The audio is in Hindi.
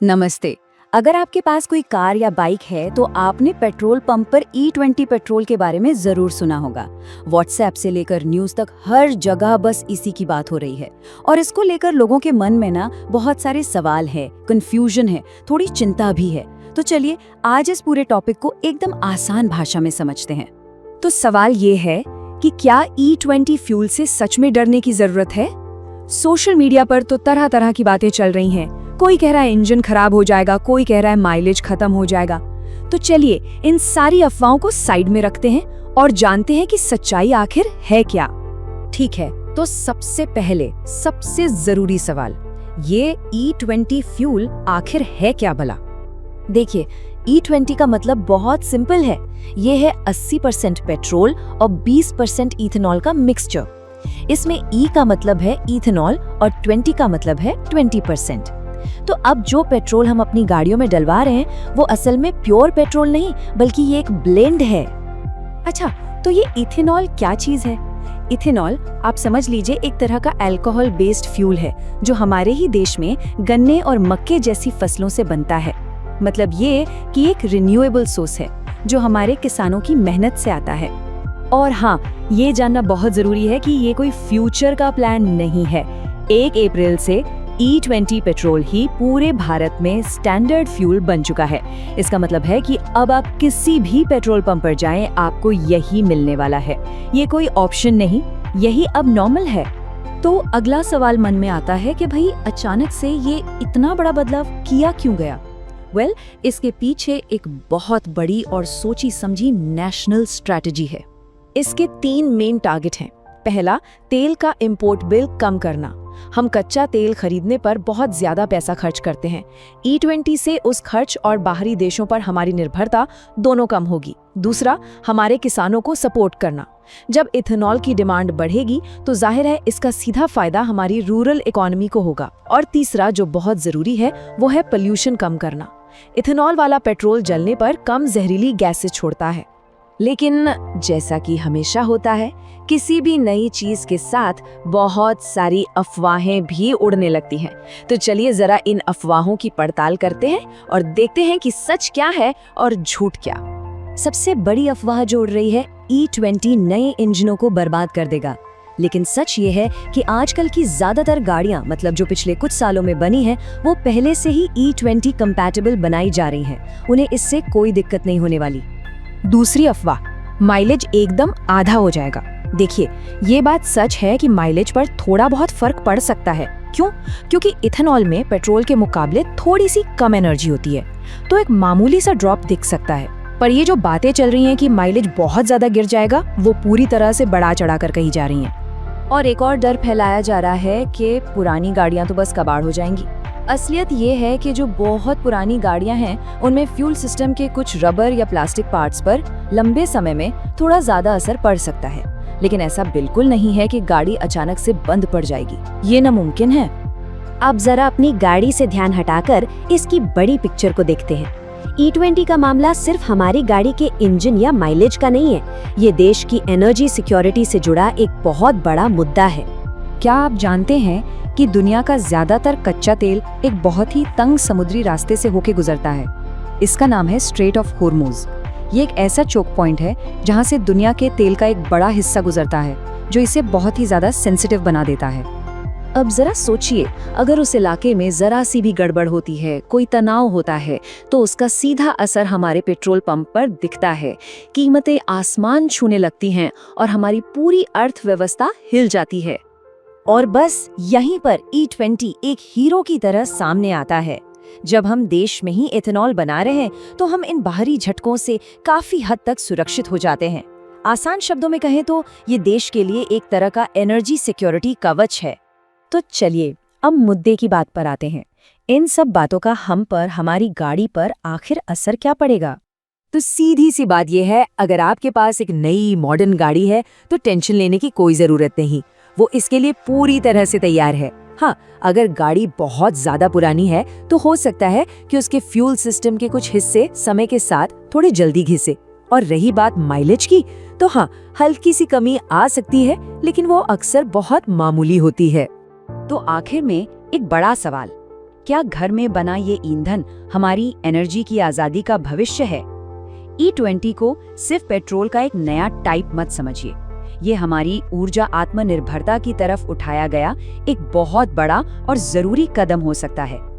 नमस्ते। अगर आपके पास कोई कार या बाइक है तो आपने पेट्रोल पंप पर E20 पेट्रोल के बारे में जरूर सुना होगा। व्हाट्सएप से लेकर न्यूज़ तक हर जगह बस इसी की बात हो रही है और इसको लेकर लोगों के मन में ना बहुत सारे सवाल है, कंफ्यूजन है, थोड़ी चिंता भी है। तो चलिए आज इस पूरे टॉपिक को एकदम आसान भाषा में समझते हैं। तो सवाल ये है कि क्या E20 फ्यूल से सच में डरने की जरूरत है? सोशल मीडिया पर तो तरह तरह की बातें चल रही हैं। कोई कह रहा है इंजन खराब हो जाएगा, कोई कह रहा है माइलेज खत्म हो जाएगा। तो चलिए इन सारी अफवाहों को साइड में रखते हैं और जानते हैं कि सच्चाई आखिर है क्या। ठीक है, तो सबसे पहले सबसे जरूरी सवाल, ये E20 फ्यूल आखिर है क्या भला? देखिए, E20 का मतलब बहुत सिंपल है। ये है 80% पेट्रोल और 20% इथेनॉल का मिक्सचर। इसमें E का मतलब है इथेनॉल और 20 का मतलब है 20%। तो अब जो पेट्रोल हम अपनी गाड़ियों में डलवा रहे हैं वो असल में प्योर पेट्रोल नहीं बल्कि ये एक ब्लेंड है। अच्छा, तो ये इथेनॉल क्या चीज है? इथेनॉल आप समझ लीजिए एक तरह का अल्कोहल बेस्ड फ्यूल है जो हमारे ही देश में गन्ने और मक्के जैसी फसलों से बनता है। मतलब ये कि एक रिन्यूएबल सोर्स है जो हमारे किसानों की मेहनत से आता है। और हाँ, ये जानना बहुत जरूरी है कि ये कोई फ्यूचर का प्लान नहीं है। 1 अप्रैल से E20 पेट्रोल ही पूरे भारत में स्टैंडर्ड फ्यूल बन चुका है। इसका मतलब है कि अब आप किसी भी पेट्रोल पंप पर जाएं, आपको यही मिलने वाला है। ये कोई ऑप्शन नहीं, यही अब नॉर्मल है। तो अगला सवाल मन में आता है कि भाई अचानक से ये इतना बड़ा बदलाव किया क्यों गया? इसके पीछे एक बहुत बड़ी और सोची समझी नेशनल स्ट्रैटेजी है। इसके 3 मेन टारगेट हैं। पहला, तेल का इंपोर्ट बिल कम करना। हम कच्चा तेल खरीदने पर बहुत ज्यादा पैसा खर्च करते हैं। E20 से उस खर्च और बाहरी देशों पर हमारी निर्भरता दोनों कम होगी। दूसरा, हमारे किसानों को सपोर्ट करना। जब इथेनॉल की डिमांड बढ़ेगी तो जाहिर है इसका सीधा फायदा हमारी रूरल इकोनॉमी को होगा। और तीसरा, जो बहुत जरूरी है, वो है पोल्यूशन कम करना। इथेनॉल वाला पेट्रोल जलने पर कम जहरीली गैसें छोड़ता है। लेकिन जैसा कि हमेशा होता है, किसी भी नई चीज के साथ बहुत सारी अफवाहें भी उड़ने लगती हैं। तो चलिए जरा इन अफवाहों की पड़ताल करते हैं और देखते हैं कि सच क्या है और झूठ क्या। सबसे बड़ी अफवाह जो उड़ रही है, E20 नए इंजनों को बर्बाद कर देगा। लेकिन सच ये है कि आजकल की ज्यादातर गाड़ियां, मतलब जो पिछले कुछ सालों में बनी हैं, वो पहले से ही E20 कंपैटिबल बनाई जा रही हैं। उन्हें इससे कोई दिक्कत नहीं होने वाली। दूसरी अफवाह, माइलेज एकदम आधा हो जाएगा। देखिए, ये बात सच है कि माइलेज पर थोड़ा बहुत फर्क पड़ सकता है। क्यों? क्योंकि इथेनॉल में पेट्रोल के मुकाबले थोड़ी सी कम एनर्जी होती है, तो एक मामूली सा ड्रॉप दिख सकता है। पर ये जो बातें चल रही हैं कि माइलेज बहुत ज्यादा गिर जाएगा, वो पूरी तरह से बढ़ा चढ़ा कर कही जा रही हैं। और एक और डर फैलाया जा रहा है कि पुरानी गाड़ियां तो बस कबाड़ हो जाएंगी। असलियत ये है कि जो बहुत पुरानी गाड़ियां हैं उनमें फ्यूल सिस्टम के कुछ रबर या प्लास्टिक पार्ट्स पर लंबे समय में थोड़ा ज्यादा असर पड़ सकता है। लेकिन ऐसा बिल्कुल नहीं है कि गाड़ी अचानक से बंद पड़ जाएगी, ये नामुमकिन है। अब जरा अपनी गाड़ी से ध्यान हटाकर इसकी बड़ी पिक्चर को देखते हैं। E20 का मामला सिर्फ हमारी गाड़ी के इंजन या माइलेज का नहीं है, ये देश की एनर्जी सिक्योरिटी से जुड़ा एक बहुत बड़ा मुद्दा है। क्या आप जानते हैं कि दुनिया का ज्यादातर कच्चा तेल एक बहुत ही तंग समुद्री रास्ते से होके गुजरता है? इसका नाम है स्ट्रेट ऑफ होर्मुज। ये एक ऐसा चोक पॉइंट है जहां से दुनिया के तेल का एक बड़ा हिस्सा गुजरता है, जो इसे बहुत ही ज्यादा सेंसिटिव बना देता है। अब जरा सोचिए, अगर उस इलाके में जरा सी भी गड़बड़ होती है, कोई तनाव होता है, तो उसका सीधा असर हमारे पेट्रोल पंप पर दिखता है। कीमतें आसमान छूने लगती हैं और हमारी पूरी अर्थव्यवस्था हिल जाती है। और बस यहीं पर E20 एक हीरो की तरह सामने आता है। जब हम देश में ही इथेनॉल बना रहे हैं तो हम इन बाहरी झटकों से काफी हद तक सुरक्षित हो जाते हैं। आसान शब्दों में कहें तो ये देश के लिए एक तरह का एनर्जी सिक्योरिटी कवच है। तो चलिए अब मुद्दे की बात पर आते हैं। इन सब बातों का हम पर, हमारी गाड़ी पर आखिर असर क्या पड़ेगा? तो सीधी सी बात यह है, अगर आपके पास एक नई मॉडर्न गाड़ी है तो टेंशन लेने की कोई जरूरत नहीं, वो इसके लिए पूरी तरह से तैयार है। हाँ, अगर गाड़ी बहुत ज्यादा पुरानी है तो हो सकता है कि उसके फ्यूल सिस्टम के कुछ हिस्से समय के साथ थोड़े जल्दी घिसे। और रही बात माइलेज की, तो हाँ, हल्की सी कमी आ सकती है, लेकिन वो अक्सर बहुत मामूली होती है। तो आखिर में एक बड़ा सवाल, क्या घर में बना ये ईंधन हमारी एनर्जी की आज़ादी का भविष्य है? E20 को सिर्फ पेट्रोल का एक नया टाइप मत समझिए। ये हमारी ऊर्जा आत्मनिर्भरता की तरफ उठाया गया एक बहुत बड़ा और जरूरी कदम हो सकता है।